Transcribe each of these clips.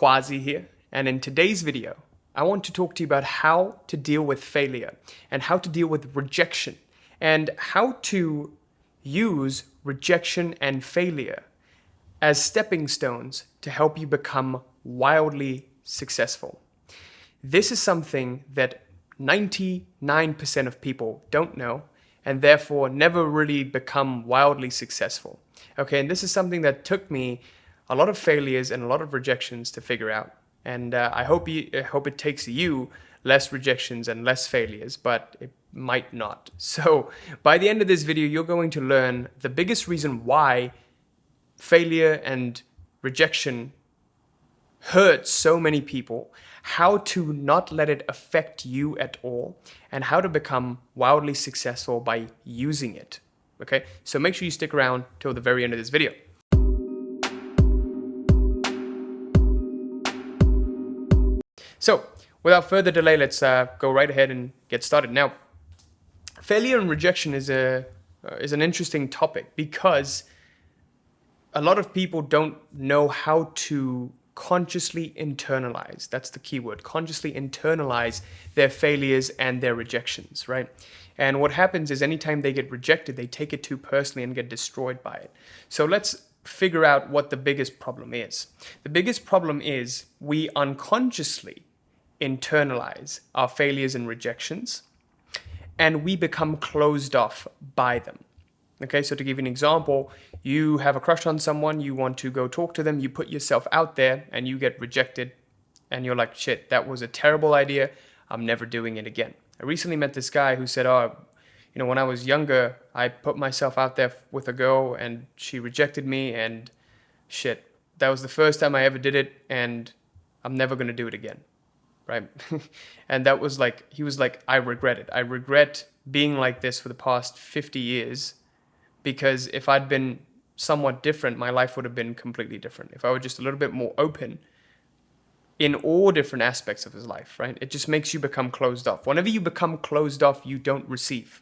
Quasi here, and in today's video, I want to talk to you about how to deal with failure and how to deal with rejection and how to use rejection and failure as stepping stones to help you become wildly successful. This is something that 99% of people don't know and therefore never really become wildly successful. Okay, and this is something that took me a lot of failures and a lot of rejections to figure out. And I hope it takes you less rejections and less failures, but it might not. So by the end of this video, you're going to learn the biggest reason why failure and rejection hurts so many people, how to not let it affect you at all, and how to become wildly successful by using it. Okay, so make sure you stick around till the very end of this video. So without further delay, let's go right ahead and get started. Now, failure and rejection is an interesting topic because a lot of people don't know how to consciously internalize. That's the key word. Consciously internalize their failures and their rejections, right? And what happens is anytime they get rejected, they take it too personally and get destroyed by it. So let's figure out what the biggest problem is. The biggest problem is we unconsciously internalize our failures and rejections, and we become closed off by them. Okay, so to give you an example, you have a crush on someone, you want to go talk to them, you put yourself out there and you get rejected and you're like, shit, that was a terrible idea, I'm never doing it again. I recently met this guy who said, when I was younger, I put myself out there with a girl and she rejected me and shit, that was the first time I ever did it and I'm never going to do it again. Right? And that was like, he was like, I regret it. I regret being like this for the past 50 years because if I'd been somewhat different, my life would have been completely different. If I were just a little bit more open in all different aspects of his life, right? It just makes you become closed off. Whenever you become closed off, you don't receive.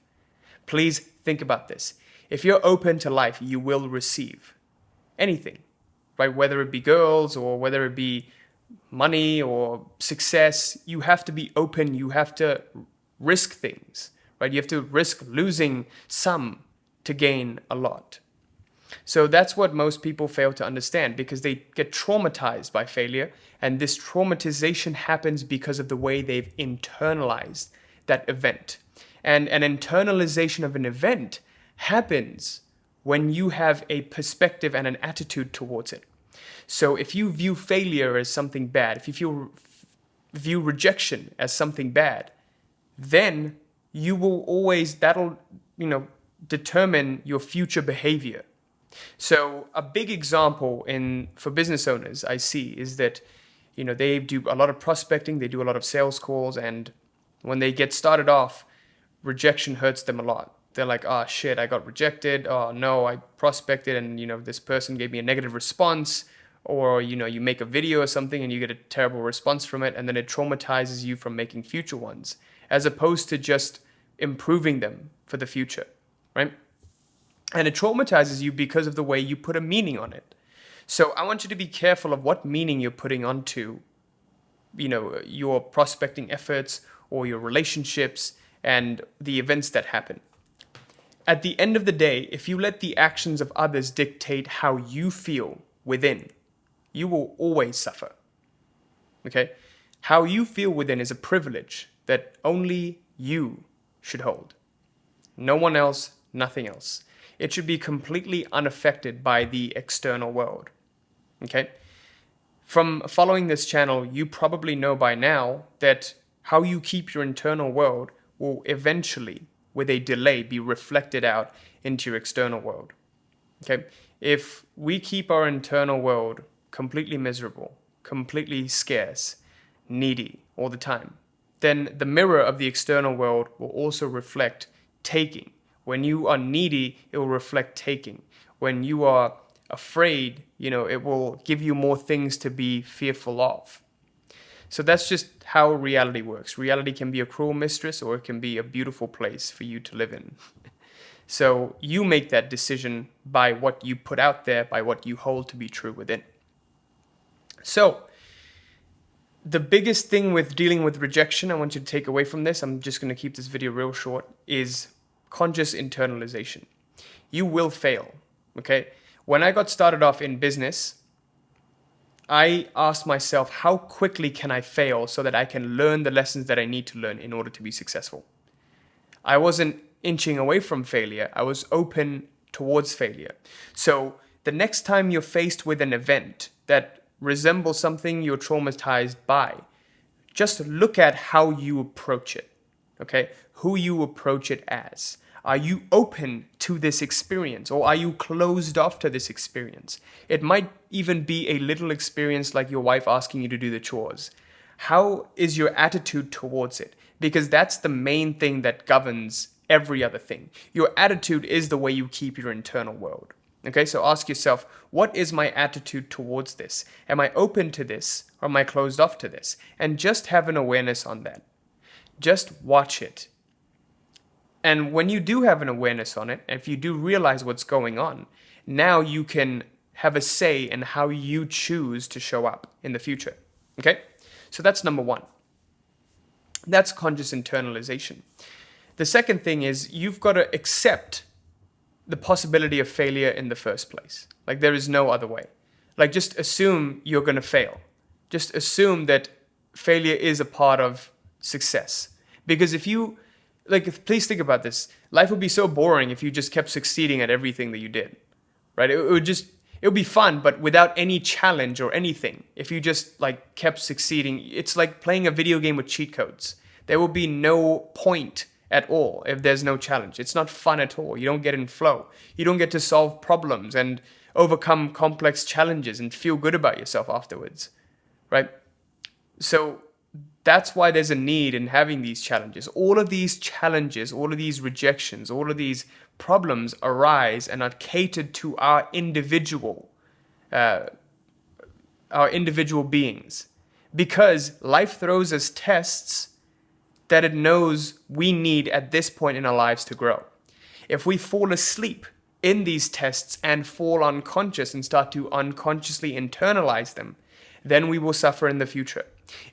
Please think about this. If you're open to life, you will receive anything, right? Whether it be girls or whether it be money or success, you have to be open. You have to risk things, right? You have to risk losing some to gain a lot. So that's what most people fail to understand because they get traumatized by failure. And this traumatization happens because of the way they've internalized that event. And an internalization of an event happens when you have a perspective and an attitude towards it. So if you view failure as something bad, if you view rejection as something bad, then you will always, that'll, determine your future behavior. So a big example for business owners I see is that, they do a lot of prospecting, they do a lot of sales calls, and when they get started off, rejection hurts them a lot. They're like, oh shit, I got rejected. Oh no, I prospected and, this person gave me a negative response. Or, you make a video or something and you get a terrible response from it, and then it traumatizes you from making future ones, as opposed to just improving them for the future, right? And it traumatizes you because of the way you put a meaning on it. So I want you to be careful of what meaning you're putting onto, your prospecting efforts or your relationships and the events that happen. At the end of the day, if you let the actions of others dictate how you feel within, you will always suffer. Okay? How you feel within is a privilege that only you should hold. No one else, nothing else. It should be completely unaffected by the external world. Okay? From following this channel, you probably know by now that how you keep your internal world will eventually, with a delay, be reflected out into your external world. Okay? If we keep our internal world completely miserable, completely scarce, needy all the time, then the mirror of the external world will also reflect taking. When you are needy, it will reflect taking. When you are afraid, it will give you more things to be fearful of. So that's just how reality works. Reality can be a cruel mistress or it can be a beautiful place for you to live in. So you make that decision by what you put out there, by what you hold to be true within. So the biggest thing with dealing with rejection I want you to take away from this, I'm just going to keep this video real short, is conscious internalization. You will fail, okay? When I got started off in business, I asked myself, how quickly can I fail so that I can learn the lessons that I need to learn in order to be successful? I wasn't inching away from failure. I was open towards failure. So the next time you're faced with an event that resembles something you're traumatized by, just look at how you approach it, okay? Who you approach it as. Are you open to this experience, or are you closed off to this experience? It might even be a little experience like your wife asking you to do the chores. How is your attitude towards it? Because that's the main thing that governs every other thing. Your attitude is the way you keep your internal world. Okay, so ask yourself, what is my attitude towards this? Am I open to this, or am I closed off to this? And just have an awareness on that. Just watch it. And when you do have an awareness on it, if you do realize what's going on, now you can have a say in how you choose to show up in the future. Okay? So that's number one. That's conscious internalization. The second thing is you've got to accept the possibility of failure in the first place. Like, there is no other way. Like, just assume you're going to fail. Just assume that failure is a part of success. Because if you, please think about this. Life would be so boring if you just kept succeeding at everything that you did, right? It would be fun, but without any challenge or anything. If you just kept succeeding, it's like playing a video game with cheat codes. There will be no point at all if there's no challenge. It's not fun at all. You don't get in flow. You don't get to solve problems and overcome complex challenges and feel good about yourself afterwards, right? So that's why there's a need in having these challenges. All of these challenges, all of these rejections, all of these problems arise and are catered to our individual beings, because life throws us tests that it knows we need at this point in our lives to grow. If we fall asleep in these tests and fall unconscious and start to unconsciously internalize them, then we will suffer in the future.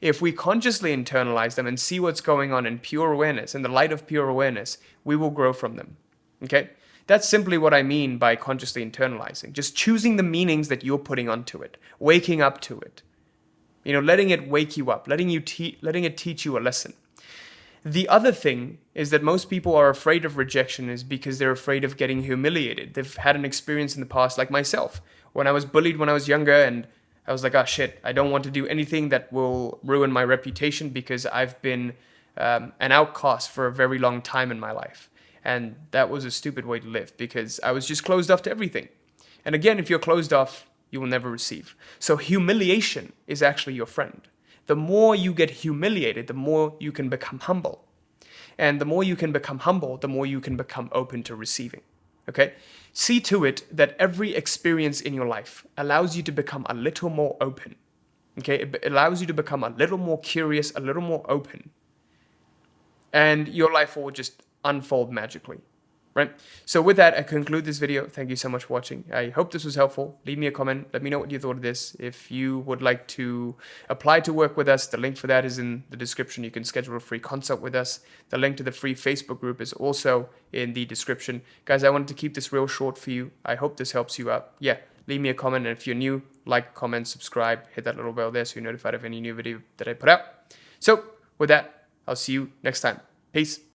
If we consciously internalize them and see what's going on in pure awareness, in the light of pure awareness, we will grow from them. Okay? That's simply what I mean by consciously internalizing. Just choosing the meanings that you're putting onto it, waking up to it. Letting it wake you up, letting it teach you a lesson. The other thing is that most people are afraid of rejection is because they're afraid of getting humiliated. They've had an experience in the past, like myself, when I was bullied when I was younger, and I was like, oh shit, I don't want to do anything that will ruin my reputation because I've been an outcast for a very long time in my life. And that was a stupid way to live because I was just closed off to everything. And again, if you're closed off, you will never receive. So humiliation is actually your friend. The more you get humiliated, the more you can become humble. And the more you can become humble, the more you can become open to receiving. Okay? See to it that every experience in your life allows you to become a little more open. Okay? It allows you to become a little more curious, a little more open. And your life will just unfold magically. Right? So with that, I conclude this video. Thank you so much for watching. I hope this was helpful. Leave me a comment. Let me know what you thought of this. If you would like to apply to work with us, the link for that is in the description. You can schedule a free consult with us. The link to the free Facebook group is also in the description. Guys, I wanted to keep this real short for you. I hope this helps you out. Yeah, leave me a comment. And if you're new, like, comment, subscribe, hit that little bell there so you're notified of any new video that I put out. So with that, I'll see you next time. Peace.